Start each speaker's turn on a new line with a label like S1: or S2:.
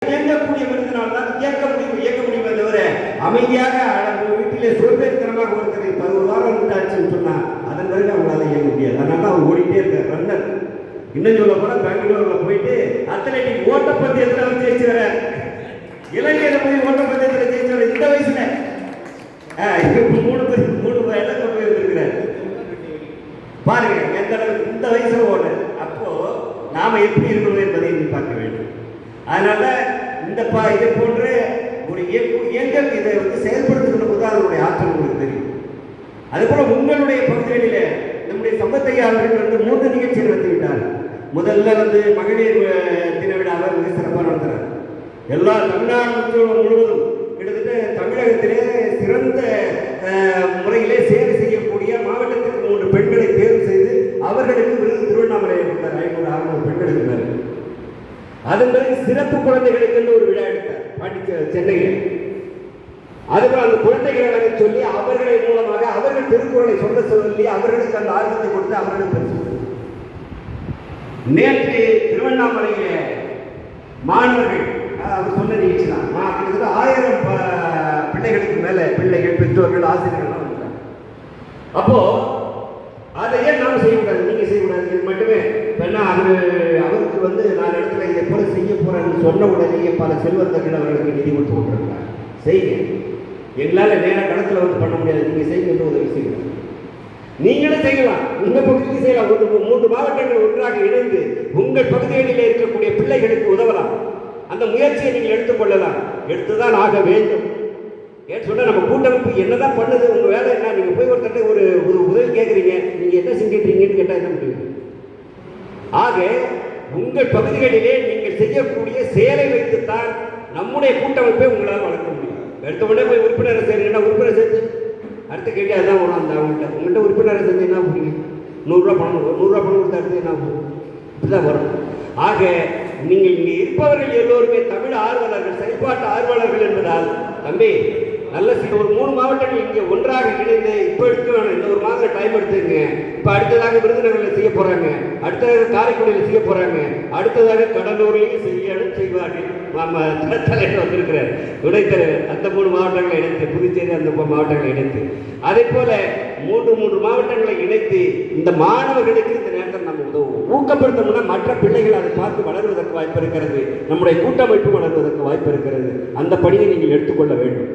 S1: இயங்கக்கூடிய மனிதனால் தான் இயக்க முடியுமே தவிர அமைதியாக வீட்டிலே சோம்பேறித்தனமாக ஒருத்தரை 11 வாரம் இருந்தாச்சுன்னு சொன்னா அதன் பிறகு அவங்களால இயங்க முடியாது. அதனால அவர் ஓடிட்டே இருக்கார் ரன்னர். இன்னும் சொல்ல போனா பெங்களூர்ல போயிட்டு அத்லெட்டிக் ஓட்டப்பந்தயத்தில் அவர் ஜெயிச்சு வர, இலங்கையில போய் ஓட்டப்பந்தயத்தில் ஜெயிச்சு வர இந்த வயசுல 3 வயதில் கொண்டு வந்திருக்கிறார் பாருங்க எந்த அளவுக்கு இந்த வயசுல ஓட. அப்போ நாம எப்படி இருக்கணும் என்பதை பார்க்க வேண்டும். அதனால இந்த இதை போன்ற ஒரு இயக்கம் இதை செயல்படுத்துகின்ற போது அதனுடைய ஆற்றல் உங்களுக்கு தெரியும். அதுபோல உங்களுடைய பகுதிகளிலே நம்முடைய சம்பத்தையாளர்கள் 3 நிகழ்ச்சி நடத்தி விட்டார். முதல்ல மகளிர் தின விழாவை மிக சிறப்பாக நடத்துறார். எல்லா தமிழ்நாடு முழுவதும் கிட்டத்தட்ட தமிழகத்திலே சிறந்த முறையிலே சேவை செய்யக்கூடிய மாவட்டத்திற்கு 3 பெண்களை தேர்வு செய்து அவர்களுக்கு விருது திருவண்ணாமலையை கொடுத்தார். 500-600 பெண்களுக்கு மேலே. அதன் பிறகு சிறப்பு குழந்தைகளுக்கு ஒரு விழா எடுத்தார் சென்னையில். அதுபோல் அந்த குழந்தைகளை சொல்லி அவர்களை மூலமாக அவர்கள் திருக்குறளை சொல்ல சொல்லி அவர்களுக்கு அந்த ஆர்வத்தை கொடுத்து அவர்களுக்கு பரிசு. நேற்று திருவண்ணாமலையில மாணவர்கள் அவர் சொன்ன நிகழ்ச்சி தான். கிட்டத்தட்ட 1000 பிள்ளைகளுக்கு மேல பிள்ளைகள் பெற்றோர்கள் ஆசிரியர்கள் வந்தாங்க. அப்போ அதை ஏன் நாம செய்யக்கூடாது, நீங்க செய்யக்கூடாது மட்டுமே அவருக்கு நான் இடத்துல இதை போல செய்ய போறேன்னு சொன்ன உடனேயே பல செல்வந்தர்கள் அவர்களுக்கு நிதி கொடுத்து கொண்டிருக்கிறார். செய்யுங்க, எங்களால் நேர கடத்துல பண்ண முடியாது, நீங்க செய்யுங்க உதவி செய்யலாம். நீங்களும் செய்யலாம், உங்க பகுதிக்கு செய்யலாம். 3 மாவட்டங்கள் ஒன்றாக இணைந்து உங்கள் பகுதிகளில் இருக்கக்கூடிய பிள்ளைகளுக்கு உதவலாம். அந்த முயற்சியை நீங்கள் எடுத்துக்கொள்ளலாம், எடுத்துதான் ஆக வேண்டும். ஏன்னு சொன்னா நம்ம கூட்டமைப்பு என்னதான் பண்ணுது, உங்க வேலை என்ன? நீங்க போய் ஒருத்தட்ட ஒரு உதவி கேட்குறீங்க, நீங்க என்ன செஞ்சிட்டீங்கன்னு கேட்டா என்ன முடியும்? ஆக உங்கள் பகுதிகளிலே நீங்கள் செய்யக்கூடிய செயலை வைத்துத்தான் நம்முடைய கூட்டமைப்பை உங்களால் வளர்க்க முடியும். எடுத்த உடனே போய் உறுப்பினரை சேர்ந்தீங்கன்னா உறுப்பினர் சேர்த்து அடுத்த கேள்வி அதான் வரும். அந்த உங்கள்கிட்ட உறுப்பினரை சேர்ந்து என்ன முடியும்? 100 ரூபா பணம் கொடுத்து அடுத்து என்ன ஆகும்? இப்படிதான் வரும். ஆக நீங்கள் இங்கே இருப்பவர்கள் எல்லோருமே தமிழ் ஆர்வலர்கள், செயல்பாட்டு ஆர்வலர்கள் என்பதால் தம்பி நல்ல ஒரு 3 மாவட்டங்கள் இங்கே ஒன்றாக இணைந்து இப்போ எடுக்க வேணும். இந்த ஒரு மாதம் டைம் எடுத்துங்க. இப்போ அடுத்ததாக விருதுநகரில் செய்ய போறாங்க, அடுத்ததாக காரைக்குடியில் செய்ய போறாங்க, அடுத்ததாக கடலூரிலையும் செய்வார்கள். தலைவர் வந்திருக்கிறார் துணைத்தலைவர். அந்த 3 மாவட்டங்களை இணைத்து, புதுச்சேரி அந்த மாவட்டங்களை இணைத்து, அதே போல 3 மாவட்டங்களை இணைத்து இந்த மாணவர்களுக்கு இந்த நேரத்தில் நம்ம உதவும் ஊக்கப்படுத்தணும்னா மற்ற பிள்ளைகள் அதை பார்த்து வளர்வதற்கு வாய்ப்பு இருக்கிறது. நம்முடைய கூட்டமைப்பு வளர்வதற்கு வாய்ப்பு இருக்கிறது. அந்த பணியை நீங்கள் எடுத்துக்கொள்ள வேண்டும்.